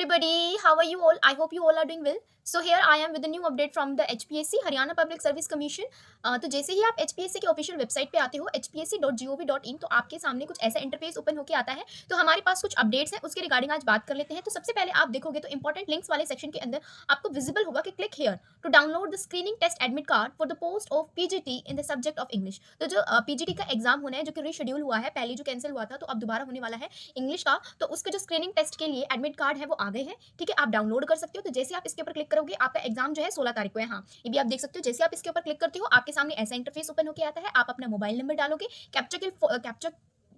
everybody, how are you all? I hope you all are doing well. So here I am with a new update from the HPSC Haryana public service commission. तो जैसे ही आप HPSC के official website पे आते हो hpsc.gov.in, तो आपके सामने कुछ ऐसा इंटरफेस ओपन होकर आता है। तो हमारे पास कुछ अपडेट्स हैं, उसके रिगार्डिंग आज बात कर लेते हैं। तो सबसे पहले आप देखोगे तो इंपॉर्टेंट लिंक्स वाले सेक्शन के अंदर आपको विजिबल होगा कि click here to download the screening test admit card for the post of PGT in the subject of English. तो जो पीजीटी का एग्जाम होना है, जो कि रीशेड्यूल हुआ है, पहले जो कैंसिल हुआ था तो अब दोबारा होने वाला है इंग्लिश का, तो उसके जो स्क्रीनिंग टेस्ट के लिए एडमिट कार्ड है वो आ गए हैं। ठीक है, आप डाउनलोड कर सकते हो। तो जैसे आप इसके ऊपर क्लिक करोगे, आपका एग्जाम जो है 16 तारीख को है। हाँ, ये भी आप देख सकते हो। जैसे आप इसके ऊपर क्लिक करते हो, आपके सामने ऐसा इंटरफेस ओपन होकर आता है। आप अपना मोबाइल नंबर डालोगे, कैप्चा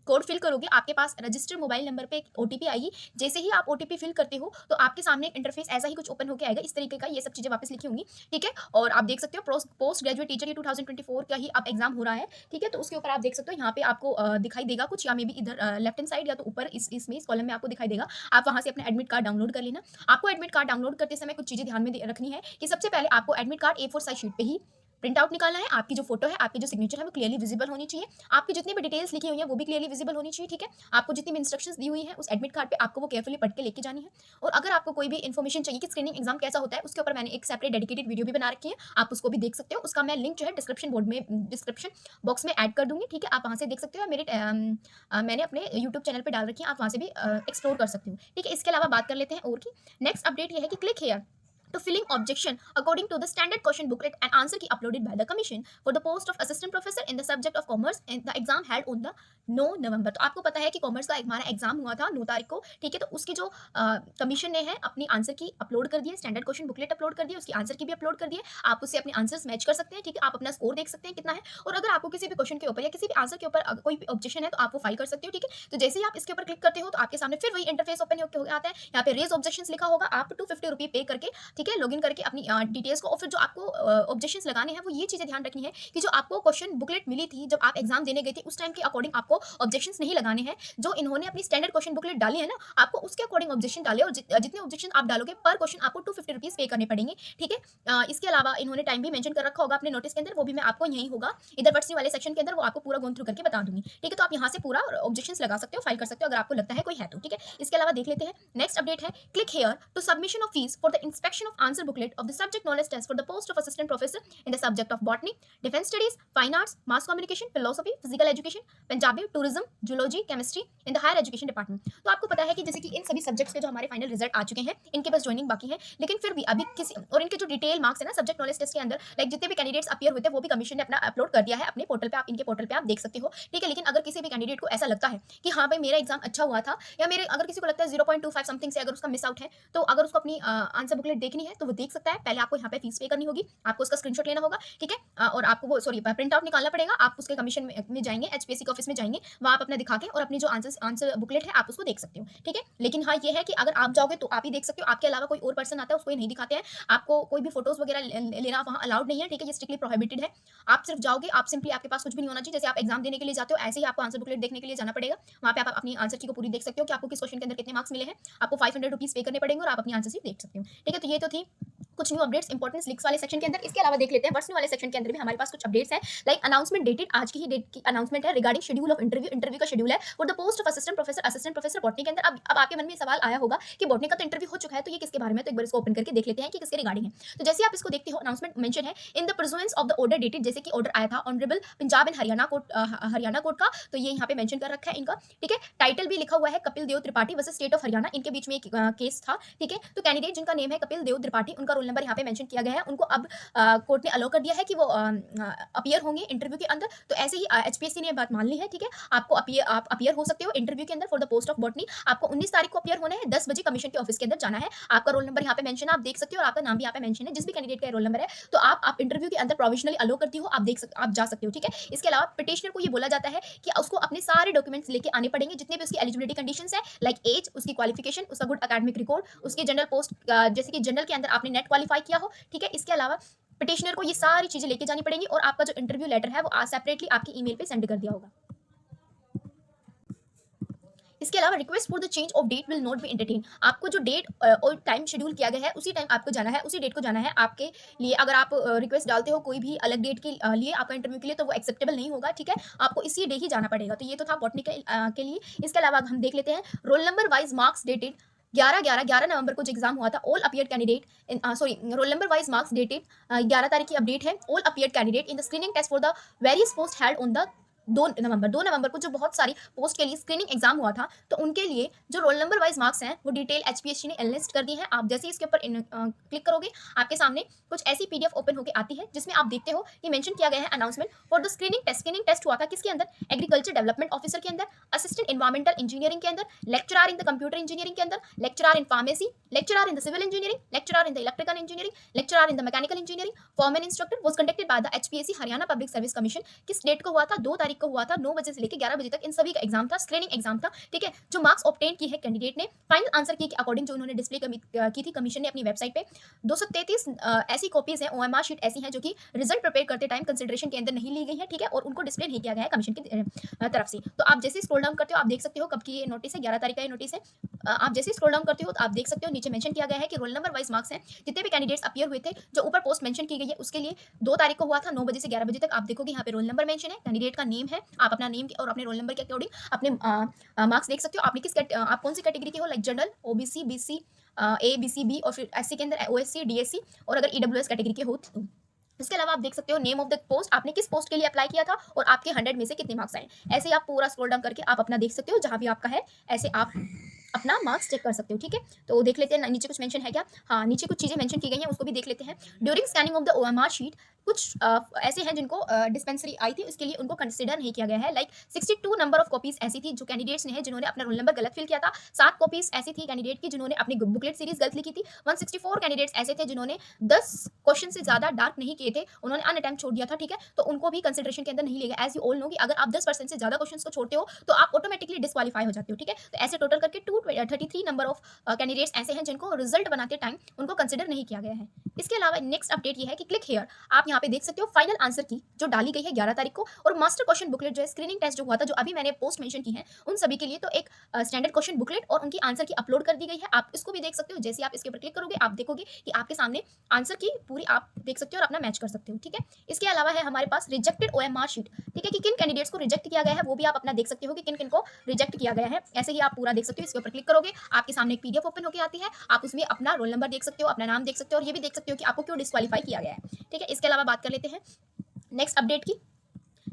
कोड फिल करोगे, आपके पास रजिस्टर्ड मोबाइल नंबर पे एक ओटीपी आएगी। जैसे ही आप ओटीपी फिल करते हो तो आपके सामने एक इंटरफेस ऐसा ही कुछ ओपन होकर आएगा, इस तरीके का। ये सब चीजें वापस लिखी होंगी। ठीक है, और आप देख सकते हो पोस्ट ग्रेजुएट टीचर ये 2024 का ही आप एग्जाम हो रहा है। ठीक है, तो उसके ऊपर आप देख सकते हो, यहाँ पे आपको दिखाई देगा कुछ, या मे बी इधर लेफ्ट हैंड साइड या तो ऊपर इस कॉलम में आपको दिखाई देगा। आप वहां से अपना एडमिट कार्ड डाउनलोड कर लेना। आपको एडमिट कार्ड डाउनलोड करते समय कुछ चीजें ध्यान में रखनी है कि सबसे पहले आपको admit card A4 size sheet पे ही प्रिंट आउट निकालना है। आपकी जो फोटो है, आपकी जो सिग्नेचर है वो क्लियरली विजिबल होनी चाहिए। आपकी जितनी भी डिटेल्स लिखी हुई है वो भी क्लियरली विजिबल होनी चाहिए। ठीक है, आपको जितनी भी इंस्ट्रक्शंस दी हुई है उस एडमिट कार्ड पे आपको वो केयरफुली पढ़ के लेके जानी है। और अगर आपको कोई भी इन्फॉर्मेशन चाहिए कि स्क्रीनिंग एग्जाम कैसा होता है, उसके ऊपर मैंने एक सेपरेट डेडिकेटेड वीडियो भी बना रखी है, आप उसको भी देख सकते हो। उसका मैं लिंक जो है डिस्क्रिप्शन बॉक्स में ऐड कर दूंगी। ठीक है, आप वहाँ से देख सकते हो। मैंने अपने यूट्यूब चैनल पर डाल रखी है, आप वहाँ से भी एक्सप्लोर कर सकते हो। ठीक है, इसके अलावा बात कर लेते हैं और की नेक्स्ट अपडेट ये है कि click here to filling objection according to the standard question booklet and answer key uploaded by the commission for the post of assistant professor in the subject of commerce and the exam held on the 9 नवंबर। तो आपको पता है कि commerce का हमारा exam हुआ था 9 तारीख को। ठीक है, तो उसकी जो कमीशन ने है अपनी आंसर की अपलोड कर दिए, स्टैंडर्ड क्वेश्चन बुकलेट अपलोड कर दिए, उसकी आंसर की भी अपलोड कर दिए। आप उससे अपने आंसर्स मैच कर सकते हैं। ठीक है, आप अपना स्कोर देख सकते हैं कितना है। और अगर आपको किसी भी क्वेश्चन के ऊपर या किसी भी आंसर के ऊपर कोई भी ऑब्जेक्शन है तो आप वो फाइल कर सकते हो। ठीक है, तो जैसे ही आप इसके ऊपर क्लिक करते हो तो आपके सामने फिर वही इंटरफेस ओपन हो आता है। यहाँ पे रेज ऑब्जेक्शंस लिखा होगा, आप 250 रुपये पे करके, ठीक है, लॉगिन करके अपनी डिटेल्स को, और फिर जो आपको ऑब्जेक्शंस लगाने हैं वो ये चीजें ध्यान रखनी है कि जो आपको क्वेश्चन बुकलेट मिली थी जब आप एग्जाम देने गए थे उस टाइम के अकॉर्डिंग आपको ऑब्जेक्शंस नहीं लगाने हैं। जो इन्होंने अपनी स्टैंडर्ड क्वेश्चन बुकलेट डाली है ना, आपको उसके अकॉर्डिंग ऑब्जेक्शन डाले, और जितने ऑब्जेक्शन आप डालोगे पर क्वेश्चन आपको 250 रुपीज पे करने पड़ेंगे। ठीक है, इसके अलावा इन्होंने टाइम भी मेंशन कर रखा होगा अपने नोटिस के अंदर, वो भी मैं आपको यही होगा इधर वर्सी वाले सेक्शन के अंदर वो आपको पूरा गोन थ्रू करके बता दूंगी। ठीक है, तो आप यहाँ से पूरा ऑब्जेक्शंस लगा सकते हो, फाइल कर सकते हो अगर आपको लगता है कोई है तो। ठीक है, इसके अलावा देख लेते हैं नेक्स्ट अपडेट है click here to submission of fees for the inspection of answer booklet of the subject knowledge test for the post of assistant professor in the subject of botany, defense studies, fine arts, mass communication, philosophy, physical education, Punjabi, tourism, zoology, chemistry in the higher education department। तो आपको पता है कि जैसे कि इन सभी subjects के जो हमारे फाइनल रिजल्ट आ चुके हैं, इनके बस ज्वाइनिंग बाकी है, लेकिन फिर भी अभी किसी और इनके जो डिटेल मार्क्स है ना सब्जेक्ट नॉलेज टेस्ट के अंदर, लाइक जितने भी कैंडिडेट्स अपीयर हुए थे वो भी कमीशन ने अपना अपलोड कर दिया है अपने पोर्टल पे, आप इनके पोर्टल पे आप देख सकते हो। ठीक है, लेकिन अगर किसी भी कैंडिडेट को ऐसा लगता है कि हाँ भाई मेरा एग्जाम अच्छा हुआ था, या मेरे अगर किसी को लगता है 0.25 समथिंग से अगर उसका मिस आउट है, तो अगर उसको अपनी आंसर बुकलेट देखनी है तो वो देख सकता है। पहले आपको यहाँ पे फीस पे करनी होगी, आपको उसका स्क्रीनशॉट लेना होगा। ठीक है, और आपको वो प्रिंट आउट निकालना पड़ेगा। आप उसके कमीशन में जाएंगे, एचपीएससी के ऑफिस में जाएंगे, वहां आप अपना दिखा के और अपनी जो आंसर बुकलेट है आप उसको देख सकते हो। ठीक है, लेकिन हाँ ये है कि अगर आप जाओगे तो आप ही देख सकते हो, आपके अलावा कोई और पर्सन आता है उसको नहीं दिखाते हैं। आपको कोई भी फोटोज वगैरह लेना वहाँ अलाउड नहीं है। ठीक है, ये स्ट्रिक्टली प्रोहिबिटेड है। आप सिर्फ जाओगे, आप सिंपली आपके पास कुछ भी नहीं होना चाहिए। जैसे आप एग्जाम देने के लिए जाते हो ऐसे ही आपको आंसर बुकलेट देखने के लिए जाना पड़ेगा। वहाँ पे आप अपनी आंसर की को पूरी देख सकते हो कि आपको किस क्वेश्चन के अंदर कितने मार्क्स मिले हैं। आपको 500 रुपीज पे करने पड़ेंगे और आप अपनी आंसर शीट देख सकते हो। ठीक है, तो ये तो थी कुछ न्यू अपडेट्स इंपॉर्टेंस लिंक्स वाले सेक्शन के अंदर। इसके अलावा देख लेते हैं वर्षनी वाले सेक्शन के अंदर भी हमारे पास कुछ अपडेट्स हैं। लाइक अनाउंसमेंट डेटेड, आज की ही डेट की अनाउंसमेंट है रिगार्डिंग शेड्यूल ऑफ इंटरव्यू का शेड्यूल है for the post of assistant professor botany के अंदर। अब आपके मन में सवाल आया होगा कि बॉटनी का तो इंटरव्यू हो चुका है, तो ये किसके बारे में, तो एक बार इसको ओपन करके देख लेते हैं कि किसके रिगार्डिंग है। तो जैसे आप इसको देखते हो, अनाउंसमेंट मेंशन है in the pursuance of the order dated, जैसे कि ऑर्डर आया था honourable Punjab and Haryana court का, तो ये यहाँ पे मेंशन कर रखा है इनका। ठीक है, टाइटल भी लिखा हुआ है Kapil Dev Tripathi versus state of Haryana, इनके बीच में एक केस था। ठीक है, तो कैंडिडेट जिनका नेम है कपिल देव त्रिपाठी, उनका रोल नंबर यहाँ पे मेंशन किया गया है। उनको अब कोर्ट ने अलो कर दिया है कि वो अपीयर होंगे इंटरव्यू के अंदर। तो ऐसे ही एचपीएससी ने ये बात मान ली है। ठीक है, आपको आप अपीयर हो सकते हो इंटरव्यू के अंदर for the post of botany. आपको 19 तारीख को अपीयर होना है, 10 बजे कमीशन के ऑफिस के अंदर जाना है। आपका रोल नंबर यहाँ पे मेंशन है, आप देख सकते हो, और आपका नाम भी यहाँ पे मेंशन है। जिस भी कैंडिडेट का रोल नंबर है तो आप इंटरव्यू के अंदर प्रोविजनली अलो करती हो, आप जा सकते हो। ठीक है, इसके अलावा पिटिशनर को ये बोला जाता है कि उसको अपने सारे डॉक्यूमेंट्स लेके आने पड़ेंगे, जितने भी उसकी एलिजिबिलिटी कंडीशंस है, लाइक एज, उसकी क्वालिफिकेशन, उसका गुड एकेडमिक रिकॉर्ड, उसके जनरल पोस्ट, जैसे कि जनरल के अंदर आपने नेट क्वालिफाई किया हो। ठीक है, इसके अलावा पिटिशनर को ये सारी चीजें लेके जानी पड़ेंगी, और आपका जो इंटरव्यू लेटर है वो सेपरेटली आपकी ईमेल पे सेंड कर दिया होगा। इसके अलावा request for the change of date will not be entertain. आपको जो डेट और टाइम शेड्यूल किया गया है उसी टाइम आपको जाना है, उसी डेट को जाना है आपके लिए। अगर आप रिक्वेस्ट डालते हो कोई भी अलग डेट के लिए आपका इंटरव्यू के लिए, तो वो एक्सेप्टेबल नहीं होगा। ठीक है, आपको इसी डे ही जाना पड़ेगा। तो ये तो था बॉटनी के लिए। इसके अलावा हम देख लेते हैं roll number wise marks dated 11 November को जो एग्जाम हुआ था, all appeared candidate in sorry roll number wise marks dated 11 तारीख की अपडेट है। All appeared candidate in the screening test for the various post held on the 2 November को जो बहुत सारी पोस्ट के लिए स्क्रीनिंग एग्जाम हुआ था, तो उनके लिए जो रोल नंबर वाइज मार्क्स हैं वो डिटेल एचपीएससी ने एनलिस्ट कर दी है। आप जैसे ही इसके ऊपर क्लिक करोगे, आपके सामने कुछ ऐसी पीडीएफ ओपन होकर आती है जिसमें आप देखते हो ये मेंशन किया गया है announcement for the screening test. Screening test हुआ था किसके अंदर? एग्रीकल्चर डेवलपमेंट ऑफिसर के अंदर, असिस्टेंट एनवायरमेंटल इंजीनियरिंग के अंदर, lecturer in the computer engineering के अंदर, lecturer in pharmacy, lecturer in the civil engineering, lecturer in the electrical engineering, lecturer in the mechanical engineering, foreman instructor was conducted by the HPSC Haryana public service commission. किस date को हुआ था? 2 तारीख को हुआ था, 9 बजे से लेकर 11 बजे तक इन सभी का एग्जाम था, स्क्रीनिंग एग्जाम था। ठीक है, जो मार्क्स ऑब्टेन की है कैंडिडेट ने, फाइनल आंसर की अकॉर्डिंग जो उन्होंने डिस्प्ले की थी कमीशन ने अपनी वेबसाइट पे, 233 ऐसी कॉपीज हैं ओएमआर शीट ऐसी हैं जो कि रिजल्ट प्रिपेयर करते टाइम कंसिडरेशन के अंदर नहीं ली गई है। ठीक है, और उनको डिस्प्ले नहीं किया गया है कमीशन की तरफ से। तो आप जैसे स्क्रॉल डाउन करते हो, आप देख सकते हो कब की ये नोटिस है, 11 तारीख का ये नोटिस है। आप जैसे स्क्रॉल डाउन करते हो तो आप देख सकते हो नीचे मेंशन किया गया है कि रोल नंबर वाइज मार्क्स हैं, जितने भी कैंडिडेट्स अपीयर हुए थे, जो ऊपर पोस्ट मेंशन की गई है उसके लिए 2 तारीख को हुआ था 9 बजे से 11 बजे तक। आप देखोगे यहाँ पे रोल नंबर मेंशन है, कैंडिडेट का नेम है, आप अपना नेम और अपने रोल नंबर के अकॉर्डिंग अपने मार्क्स देख सकते हो। आपने आप कौन सी कैटेगरी के हो, like general, OBC, BC, A B C B, और फिर एससी के अंदर ओएससी, डीएससी, और अगर ईडब्ल्यूएस कैटेगरी के हो तो। इसके अलावा आप देख सकते हो नेम ऑफ द पोस्ट, आपने किस पोस्ट के लिए अप्लाई किया था और आपके 100 में से कितने मार्क्स आए। ऐसे ही आप पूरा स्क्रॉल डाउन करके आप अपना देख सकते हो, जहां भी आपका है ऐसे आप अपना मार्क्स चेक कर सकते हो। ठीक है, तो देख लेते हैं नीचे कुछ मेंशन है क्या। हाँ, नीचे कुछ चीजें मेंशन की गई हैं, उसको भी देख लेते हैं। During scanning of the OMR sheet, कुछ ऐसे हैं जिनको डिस्पेंसरी आई थी, उसके लिए उनको कंसिडर नहीं किया गया है। लाइक 62 नंबर ऑफ कॉपीज ऐसी थी जो कैंडिडेट्स ने है जिन्होंने अपना रोल नंबर गलत फिल किया था। 7 कॉपीज ऐसी थी कैंडिडेट की जिन्होंने अपनी बुकलेट सीरीज गलत लिखी थी। 164 कैंडिडेट्स ऐसे थे जिन्होंने 10 क्वेश्चन से ज्यादा डार्क नहीं किए थे, उन्होंने अनअटेम्प्ट छोड़ दिया था। ठीक है, तो उनको भी कंसिडरेशन के अंदर नहीं लेगा। एज यू ऑल नो कि अगर आप 10% से ज्यादा क्वेश्चन को छोड़ते हो तो आप ऑटोमेटिकली डिस्क्वालीफाई हो जाते हो। ठीक है, तो ऐसे टोटल करके 233 नंबर ऑफ कैंडिडेट्स ऐसे हैं जिनको रिजल्ट बनाते टाइम उनको कंसिडर नहीं किया गया है। इसके अलावा नेक्स्ट अपडेट ये है कि क्लिक हियर, आप यहाँ पे देख सकते हो फाइनल आंसर की जो डाली गई है 11 तारीख को, और मास्टर क्वेश्चन बुकलेट जो है स्क्रीनिंग टेस्ट जो हुआ था, जो अभी मैंने पोस्ट मेंशन की है उन सभी के लिए, तो एक स्टैंडर्ड क्वेश्चन बुकलेट और उनकी आंसर की अपलोड कर दी गई है। आप इसको भी देख सकते हो। जैसे आप इसके ऊपर क्लिक करोगे आप देखोगे कि आपके सामने आंसर की पूरी आप देख सकते हो और अपना मैच कर सकते हो। ठीक है, इसके अलावा है हमारे पास रिजेक्टेड ओएमआर शीट। ठीक है, कि किन कैंडिडेट्स को रिजेक्ट किया गया है वो भी आप अपना देख सकते हो कि किन किन को रिजेक्ट किया गया है। ऐसे ही आप पूरा देख सकते हो। इसके ऊपर क्लिक करोगे आपके सामने एक पीडीएफ ओपन होकर आती है, आप उसमें अपना रोल नंबर देख सकते हो, अपना नाम देख सकते हो, और ये भी देख सकते हो कि आपको क्यों डिस्क्वालीफाई किया गया है। ठीक है, इसके अलावा बात कर लेते हैं नेक्स्ट अपडेट की।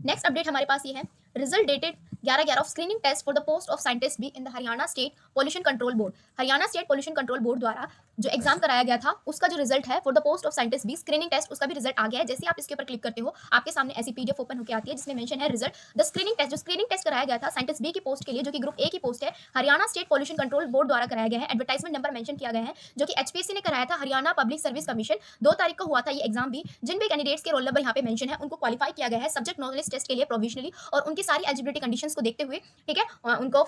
नेक्स्ट अपडेट हमारे पास ये है, result dated 11/11 of screening test for the post of scientist B in the Haryana state pollution control board. Haryana state pollution control board द्वारा जो एग्जाम कराया गया था उसका जो रिजल्ट है for the post of scientist B screening test, उसका भी रिजल्ट आ गया है। जैसे आप इसके ऊपर क्लिक करते हो आपके सामने ऐसी पीडीएफ ओपन होकर आती है जिसमें मेंशन है रिजल्ट द स्क्रीनिंग टेस्ट। जो स्क्रीनिंग टेस्ट कराया गया था साइंटिस्ट बी की पोस्ट के लिए, जो कि ग्रुप ए की पोस्ट है, Haryana state pollution control board द्वारा कराया गया है। एडवर्टाइजमेंट नंबर मेंशन किया गया है जो कि एचपीएससी ने कराया था, हरियाणा पब्लिक सर्विस कमीशन। 2 तारीख को हुआ था ये एग्जाम भी। जिन भी कैंडिडेट्स के रोल नंबर यहाँ पे मेंशन है उनको क्वालिफाई किया गया है सब्जेक्ट नॉलेज टेस्ट के लिए प्रोविजनली, और उनकी सारी एलिजिबिलिटी कंडीशंस को देखते हुए, ठीक है, उनको वो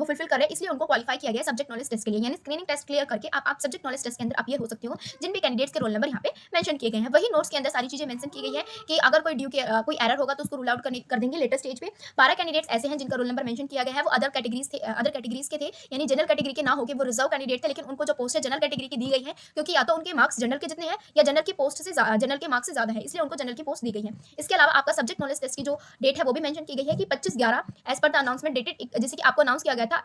फुलफिल कर रहे हैं, इसलिए उनको क्वालिफाई किया गया सब्जेक्ट नॉलेज टेस्ट के लिए। यानी स्क्रीनिंग टेस्ट क्लियर करके आप सब्जेक्ट नॉलेज टेस्ट के अंदर अपीयर हो सकते हो, जिन भी कैंडिडेट्स के रोल नंबर यहाँ पे मेंशन किए गए हैं। वही नोट्स के अंदर सारी चीजें मेंशन की गई है कि अगर कोई कोई एरर होगा तो उसको रूल आउट कर देंगे लेटर स्टेज पे। 12 कैंडिडेट्स ऐसे हैं जिनका रोल नंबर मेंशन किया गया है, वो अदर कैटेगरीज के थे, यानी जनरल कैटेगरी के ना होकर वो रिजर्व कैंडिडेट थे, लेकिन उनको जो पोस्ट है जनरल कैटेगरी की दी गई है, क्योंकि या तो उनके मार्क्स जनरल के जितने हैं या जनरल की पोस्ट से जनरल के मार्क्स से ज्यादा है, इसलिए उनको जनरल की पोस्ट दी गई है। इसके अलावा आपका सब्जेक्ट नॉलेज टेस्ट की जो डेट है वो भी मेंशन की गई है कि 25/11 as per the announcement dated, जैसे कि आपको अनाउंस किया गया था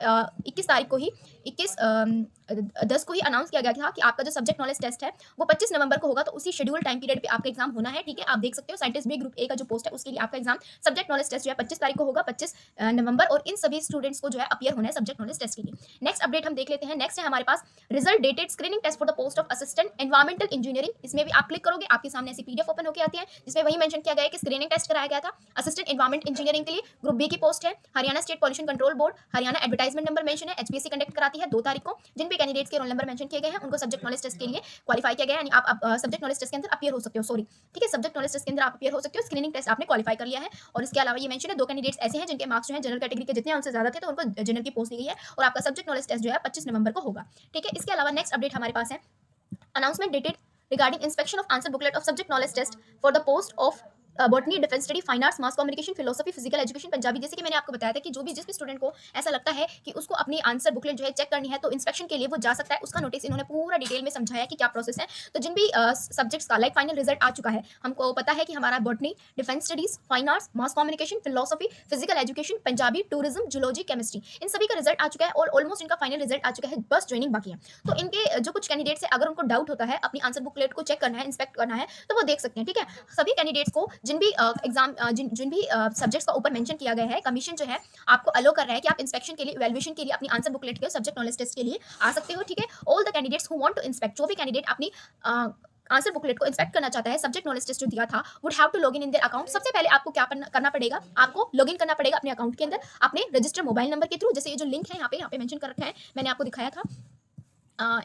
21 तारीख को ही, 21/10 को ही अनाउंस किया गया था कि आपका जो सब्जेक्ट नॉलेज टेस्ट है वो 25 नवंबर को होगा, तो उसी शेड्यूल टाइम पीरियड पे आपका एग्जाम होना है। ठीक है, आप देख सकते हो साइंटिस्ट बी ग्रुप ए का जो पोस्ट है उसके लिए आपका एग्जाम सब्जेक्ट नॉलेज टेस्ट जो है 25 तारीख को होगा, 25 नवंबर, और इन सभी स्टूडेंट्स को जो है अपीयर होना है सब्जेक्ट नॉलेज टेस्ट के लिए। नेक्स्ट अपडेट हम देख लेते हैं। नेक्स्ट है हमारे पास result dated screening test for the post of assistant environmental engineering. इसमें भी आप क्लिक करोगे आपके सामने ऐसी पीडीएफ ओपन होकर आती है जिसमें वही मेंशन किया गया है कि स्क्रीनिंग टेस्ट कराया गया था असिस्टेंट एनवायरमेंट इंजीनियरिंग के लिए, ग्रुप बी की पोस्ट है, Haryana state pollution control board, Haryana advertisement number mention है, एचपीएससी कंडक्ट कराती है 2 तारीख को। जिन भी कैंडिडेट्स के रोल नंबर मेंशन किए गए हैं उनको सब्जेक्ट नॉलेज टेस्ट के लिए क्वालिफाई किया गया है, यानी आप सब्जेक्ट नॉलेज टेस्ट के अंदर अपीयर हो सकते हो। सॉरी, ठीक है, सब्जेक्ट नॉलेज टेस्ट के अंदर आप अपीयर हो सकते हो, स्क्रीनिंग टेस्ट आपने क्वालिफाई कर लिया है। और इसके अलावा ये मेंशन है 2 कैंडिडेट्स ऐसे हैं जिनके मार्क्स जो है जनरल कैटेगरी के जितने उनसे ज्यादा थे, तो उनको जनरल की पोस्ट दी गई है, और आपका सब्जेक्ट नॉलेज टेस्ट जो है 25 नवंबर को होगा। ठीक है, इसके अलावा नेक्स्ट अपडेट हमारे पास है announcement dated regarding inspection of answer booklet of subject knowledge test for the post of botany, defence study, fine arts, mass communication, philosophy, physical education, Punjabi. जैसे कि मैंने आपको बताया था कि जो भी जिस भी स्टूडेंट को ऐसा लगता है कि उसको अपनी आंसर बुकलेट जो है चेक करनी है, तो इंस्पेक्शन के लिए वो जा सकता है। उसका नोटिस इन्होंने पूरा डिटेल में समझाया कि क्या प्रोसेस है। तो जिन भी सब्जेक्ट्स का लाइक फाइनल रिजल्ट आ चुका है, हमको पता है कि हमारा botany, defence studies, fine arts, mass communication, philosophy, physical education, Punjabi, tourism, zoology, chemistry, इन सभी का रिजल्ट आ चुका है और ऑलमोस्ट इनका फाइनल रिजल्ट आ चुका है, बस ज्वाइनिंग बाकी है। तो इनके जो कुछ कैंडिडेट्स है, अगर उनको डाउट होता है अपनी आंसर बुकलेट को चेक करना है, इंस्पेक्ट करना है, तो वो देख सकते हैं। ठीक है, सभी कैंडिडेट्स को जिन भी एग्जाम जिन भी सब्जेक्ट्स का ऊपर मेंशन किया गया है, कमीशन जो है आपको अलो कर रहा है कि आप इंस्पेक्शन के लिए, इवैल्यूएशन के लिए अपनी आंसर बुकलेट के सब्जेक्ट नॉलेज टेस्ट के लिए आ सकते हो। ठीक है, all the candidates who want to inspect, जो भी कैंडिडेट अपनी आंसर बुकलेट को इंस्पेक्ट करना चाहता है, सब्जेक्ट नॉलेज टेस्ट जो दिया था, would have to login in their account. सबसे पहले आपको क्या करना पड़ेगा, आपको लॉगिन करना पड़ेगा अपने अकाउंट के अंदर, अपने रजिस्टर मोबाइल नंबर के थ्रू। जैसे ये जो लिंक है यहाँ पे मेंशन कर रखा है, मैंने आपको दिखाया था।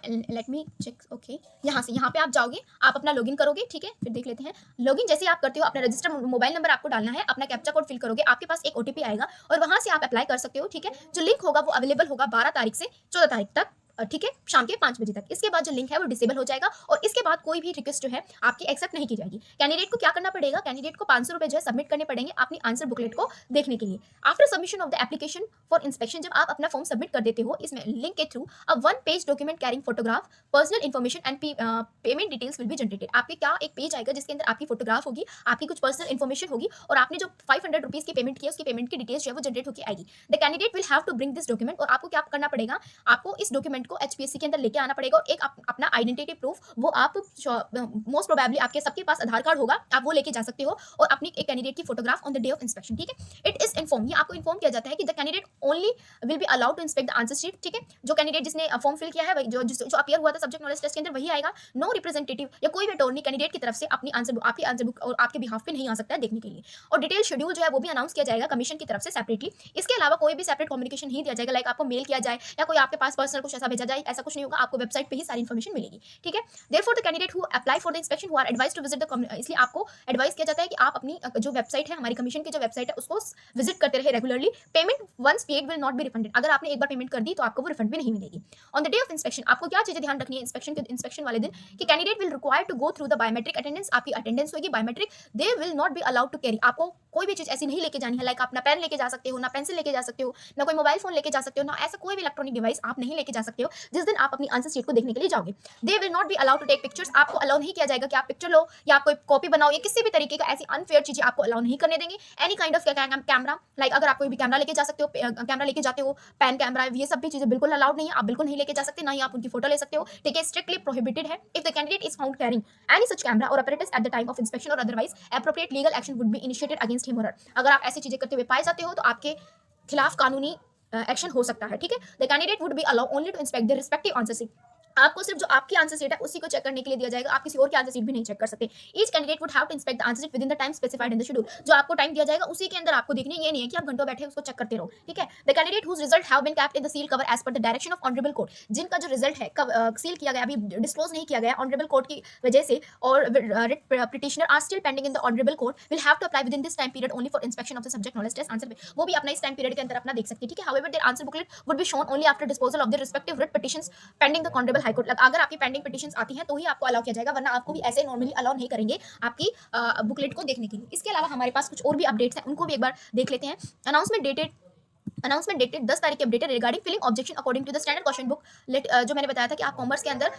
Let me check. ओके, यहाँ पे आप जाओगे, आप अपना लॉगिन करोगे। ठीक है, फिर देख लेते हैं। लॉगिन जैसे आप करते हो, अपना रजिस्टर मोबाइल नंबर आपको डालना है, अपना कैप्चा कोड फिल करोगे, आपके पास एक ओटीपी आएगा और वहां से आप अप्लाई कर सकते हो। ठीक है, जो लिंक होगा वो अवेलेबल होगा 12 तारीख से 14 तारीख तक। ठीक है, शाम के 5 बजे तक। इसके बाद जो लिंक है वो डिसेबल हो जाएगा और इसके बाद कोई भी रिक्वेस्ट जो है आपकी एक्सेप्ट नहीं की जाएगी। कैंडिडेट को क्या करना पड़ेगा, कैंडिडेट को 500 रुपए जो है सबमिट करने पड़ेंगे अपनी आंसर बुकलेट को देखने के लिए। After submission of the application for inspection, जब आप अपना फॉर्म सबमिट कर देते हो, इसमें लिंक के through a 1 page document carrying photograph, personal information and payment details will be generated. आपके क्या एक पेज आएगा जिसके अंदर आपकी फोटोग्राफ होगी, आपकी कुछ पर्सनल इन्फॉर्मेशन होगी और आपने जो 500 रुपीज की पेमेंट की है, उसकी पेमेंट की डिटेल्स जो है वो जनरेट होकर आएगी। The candidate will have to bring this document, और आपको क्या करना पड़ेगा, आपको इस डॉक्यूमेंट को एचपीएससी के अंदर लेके आना पड़ेगा और एक अपना आइडेंटिटी प्रूफ, वो आप मोस्ट प्रोबेबली आपके सबके पास आधार कार्ड होगा, आप वो लेके जा सकते हो, और अपनी एक कैंडिडेट की photograph on the day of inspection. ठीक है, इट इज इन्फॉर्म, ये आपको इन्फॉर्म किया जाता है कि the candidate only will be allowed to inspect the answer sheet. ठीक है, जो कैंडिडेट जिसने फॉर्म फिल किया है, वही जो अपीयर हुआ था सब्जेक्ट नॉलेज टेस्ट के अंदर, वही आएगा। नो रिप्रेजेंटेटिव या कोई भी अटॉर्नी कैंडिडेट की तरफ से अपनी आपकी आंसर बुक और आपके बिहाफ पे नहीं आ सकता है देखने के लिए। और डिटेल शेड्यूल जो है वो भी अनाउंस किया जाएगा कमीशन की तरफ से सेपरेटली। इसके अलावा कोई भी सेपरेट कम्युनिकेशन नहीं दिया जाएगा, लाइक आपको मेल किया जाए या कोई आपके पास पर्सनल कुछ ऐसा भेजा जाए, ऐसा कुछ नहीं होगा। आपको वेबसाइट पे ही सारी इन्फॉर्मेशन मिलेगी। ठीक है, therefore the candidate who apply for the inspection who are advised to visit the, इसलिए आपको एडवाइस किया जाता है कि आप अपनी जो वेबसाइट है, हमारी कमीशन की जो वेबसाइट है, उसको विजिट करते रहे regularly. Payment once paid will not be refunded, अगर आपने एक बार पेमेंट कर दी तो आपको वो रिफंड भी नहीं मिलेगी। On the day of inspection आपको क्या चीजें ध्यान रखनी है इंस्पेक्शन वाले दिन, कि candidate will require to go through the biometric attendance, आपकी अटेंडेंस होगी biometric. They will not be allowed to carry, आपको कोई भी चीज ऐसी नहीं लेके जानी है, लाइक आप ना पेन लेके जा सकते हो, ना पेंसिल लेके जा सकते हो, ना कोई मोबाइल फोन लेके जा सकते हो, ना ऐसा कोई भी इलेक्ट्रॉनिक डिवाइस आप नहीं लेके जा सकते हो जिस दिन आप अपनी आंसर शीट को देखने के लिए जाओगे। They will not be allowed to take pictures, आपको अलाउ नहीं किया जाएगा कि आप पिक्चर लो या आप कोई कॉपी बनाओ या किसी भी तरीके का ऐसी अनफेयर चीजें आपको अलाउ नहीं करने देंगे। Any kind of camera, like अगर आप कोई भी कैमरा लेके जा सकते हो, कैमरा लेके जाते हो, पेन कैमरा, ये सब भी चीजें बिल्कुल अलाउड नहीं है, आप बिल्कुल नहीं लेके जा सकते, ना ही आप उनकी फोटो ले सकते हो। ठीक है, स्ट्रिक्टली प्रोहिबिटेड है। If the candidate is found carrying any such camera और apparatus at the time of inspection or otherwise appropriate legal action would be initiated against him or her, अगर आप ऐसी चीजें करते हुए पाए जाते हो तो आपके खिलाफ कानूनी एक्शन हो सकता है। ठीक है, the candidate would be allow only to inspect the respective answer sheet, आपको सिर्फ जो आपकी आंसर शीट है उसी को चेक करने के लिए दिया जाएगा, आप किसी और की आंसर शीट भी नहीं चेक कर सकते। Each candidate would have to inspect the answer sheet within the time specified in the schedule, जो आपको टाइम दिया जाएगा उसी के अंदर आपको देखनी है, ये नहीं है कि आप घंटों बैठे उसको चेक करते रहो। ठीक है, the candidate whose result have been kept in the seal cover as per the direction of honourable court, जिनका जो रिजल्ट है सील किया गया, अभी डिस्क्लोज नहीं किया गया ऑनरेबल कोर्ट की वजह से, और petitioner are still pending in the honourable court, will have to apply within this time period only for inspection of the subject knowledge test answer, वो भी अपना इस टाइम पीरियड के अंदर अपना देख सकते हैं। ठीक है, however their answer booklet would be shown only after disposal of the respective writ petitions pending the honourable high court, अगर आपकी पेंडिंग पिटिशंस आती हैं तो ही आपको अलाउ किया जाएगा, वरना आपको भी ऐसे नॉर्मली अलाउ नहीं करेंगे आपकी बुकलेट को देखने के लिए। इसके अलावा हमारे पास कुछ और भी अपडेट्स हैं, उनको भी एक बार देख लेते हैं। अनाउंसमेंट डेटेड 10 तारीख की updated regarding filling objection according to the standard question book, जो मैंने बताया था कि आप कॉमर्स के अंदर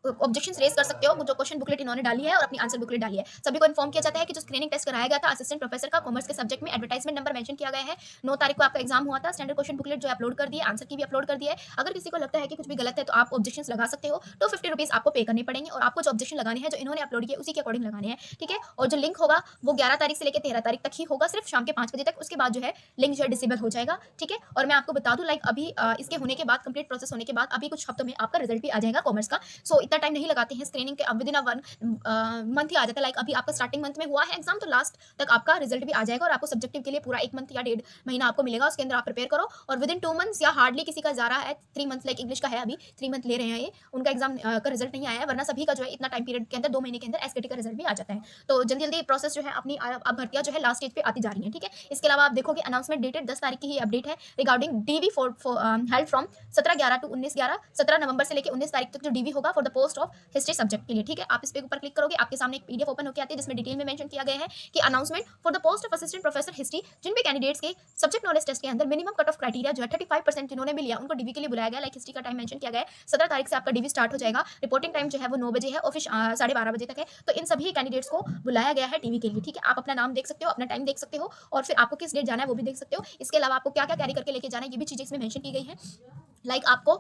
ऑब्जेक्शंस रेज कर सकते हो, जो क्वेश्चन बुकलेट इन्होंने डाली है और अपनी आंसर बुकलेट डाली है। सभी को इन्फॉर्म किया जाता है कि जो स्क्रीनिंग टेस्ट कराया गया था असिस्टेंट प्रोफेसर का कॉमर्स के सब्जेक्ट में, एडवर्टाइजमेंट नंबर मेंशन किया गया है। 9 तारीख को आपका एग्जाम हुआ था, स्टैंडर्ड क्वेश्चन बुकलेट जो अपलोड कर दिया, आंसर की भी अपलोड कर दिया है। अगर किसी को लगता है कि कुछ भी गलत है तो आप ऑब्जेक्शंस लगा सकते हो, तो 50 रुपीज आपको पे करने पड़ेंगे और आपको जो ऑब्जेक्शन लगाने हैं जो इन्होंने अपलोड किया उसी के अकॉर्डिंग लगाने हैं। ठीक है, और जो लिंक होगा वो 11 तारीख से लेकर 13 तारीख तक ही होगा, सिर्फ शाम के 5 बजे तक। उसके बाद जो है लिंक जो है डिसेबल हो जाएगा। ठीक है, और मैं आपको बता दूं, लाइक अभी इसके होने के बाद, कंप्लीट प्रोसेस होने के बाद अभी कुछ हफ्तों में आपका रिजल्ट भी आ जाएगा कॉमर्स का। सो इतना टाइम नहीं लगाते हैं स्क्रीनिंग के, विद इन अ मंथ ही आ जाता है। लाइक अभी आपका स्टार्टिंग मंथ में हुआ है एग्जाम, तो लास्ट तक आपका रिजल्ट भी आ जाएगा और आपको सब्जेक्टिव के लिए पूरा 1 मंथ या 1.5 महीना आपको मिलेगा, उसके अंदर आप प्रिपेयर करो। और विद इन 2 मंथ्स या हार्डली किसी का जा रहा है 3 मंथ्स, लाइक इंग्लिश का है अभी 3 मंथ ले रहे हैं, ये उनका एग्जाम का रिजल्ट नहीं आया है, वरना सभी का जो है इतना टाइम पीरियड के अंदर 2 महीने के अंदर एसकेटी का रिजल्ट भी आ जाता है। तो जल्दी जल्दी प्रोसेस जो है अपनी अब भर्तियां जो है लास्ट स्टेज पे आती जा रही है। ठीक है, इसके अलावा आप देखोगे अनाउंसमेंट डेटेड 10 तारीख की ही अपडेट है regarding DV held from 17/11 to 19/11, 17 November से लेकर 19 तारीख तक जो डीवी होगा for the post of history subject के लिए, ठीक है। आप इस पे ऊपर क्लिक करोगे, आपके सामने एक पीडीएफ ओपन होकर आती है जिसमें डिटेल में मेंशन किया गया है कि announcement for the post of assistant professor history, जिन भी कैंडिडेट्स के सब्जेक्ट नॉलेज टेस्ट के अंदर मिनिमम कट ऑफ क्राइटेरिया जो है 35% जिन्होंने भी लिया उनको डीवी के लिए बुलाया गया। लाइक हिस्ट्री का टाइम मेंशन किया गया है 17 तारीख से आपका डीवी स्टार्ट हो जाएगा। रिपोर्टिंग टाइम जो है वो 9 बजे है, ऑफिस 12:30 बजे तक है। तो इन सभी कैंडिडेट्स को बुलाया गया है डीवी के लिए, ठीक है। आप अपना नाम देख सकते हो, अपना टाइम देख सकते हो और फिर आपको किस डेट जाना है वो भी देख सकते हो। इसके अलावा आपको क्या क्या कैरी करके लेके जाना है ये भी चीज़ें इसमें मेंशन की गई है। लाइक आपको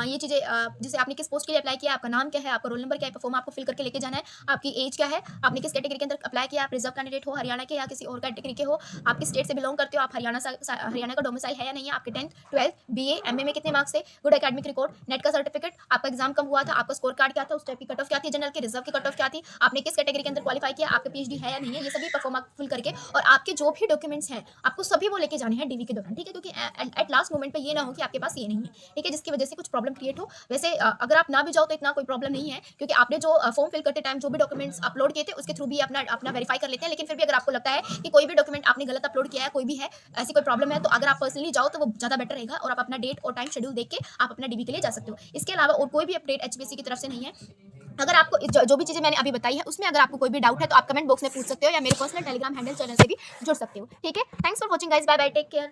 ये चीज़ें जैसे आपने किस पोस्ट के लिए अप्लाई किया, आपका नाम क्या है, आपका रोल नंबर क्या है, फॉर्म आपको फिल करके लेके जाना है, आपकी एज क्या है, आपने किस कैटेगरी के अंदर अप्लाई किया, आप रिजर्व कैंडिडेट हो हरियाणा के या किसी और कैटेगरी के हो, आप किस स्टेट से बिलोंग करते हो, आप हरियाणा का डोमिसाइल है या नहीं है, आपके 10th 12th BA MA में कितने मार्क्स थे, गुड एकेडमिक रिकॉर्ड, नेट का सर्टिफिकेट, आपका एग्जाम कब हुआ था, आपका स्कोर कार्ड क्या था, उस टाइप की कट ऑफ क्या थी, जनरल की रिजर्व की कट ऑफ क्या थी, आपने किस कैटेगरी के अंदर क्वालिफाई किया, आपका PhD है या नहीं है, ये सभी परफॉर्म आप फिल करके और आपके जो भी डॉक्यूमेंट्स हैं आपको सभी वो लेके जाने हैं डीवी के दौरान, ठीक है। क्योंकि एट लास्ट मोमेंट पे ये ना हो कि आपके पास ये नहीं है, ठीक है, जिसकी वजह से कुछ प्रॉब्लम क्रिएट हो। वैसे अगर आप ना भी जाओ तो इतना कोई प्रॉब्लम नहीं है क्योंकि आपने जो फॉर्म फिल करते टाइम जो भी डॉक्यूमेंट्स अपलोड किए थे उसके थ्रू भी अपना अपना वेरीफाई कर लेते हैं। लेकिन फिर भी अगर आपको लगता है कि कोई भी डॉक्यूमेंट आपने गलत अपलोड किया है, कोई भी है, ऐसी कोई प्रॉब्लम है, तो अगर आप पर्सनली जाओ तो वो ज़्यादा बेटर रहेगा और आप अपना डेट और टाइम शेड्यूल देख के आप अपना डीवी के लिए जा सकते हो। इसके अलावा और कोई भी अपडेट HPSC की तरफ से नहीं है। अगर आपको जो भी चीज़ें मैंने अभी बताई है उसमें अगर आपको कोई भी डाउट है तो आप कमेंट बॉक्स में पूछ सकते हो या मेरे पर्सनल टेलीग्राम हैंडल चैनल से भी जुड़ सकते हो, ठीक है। Thanks for watching guys, bye bye, take care.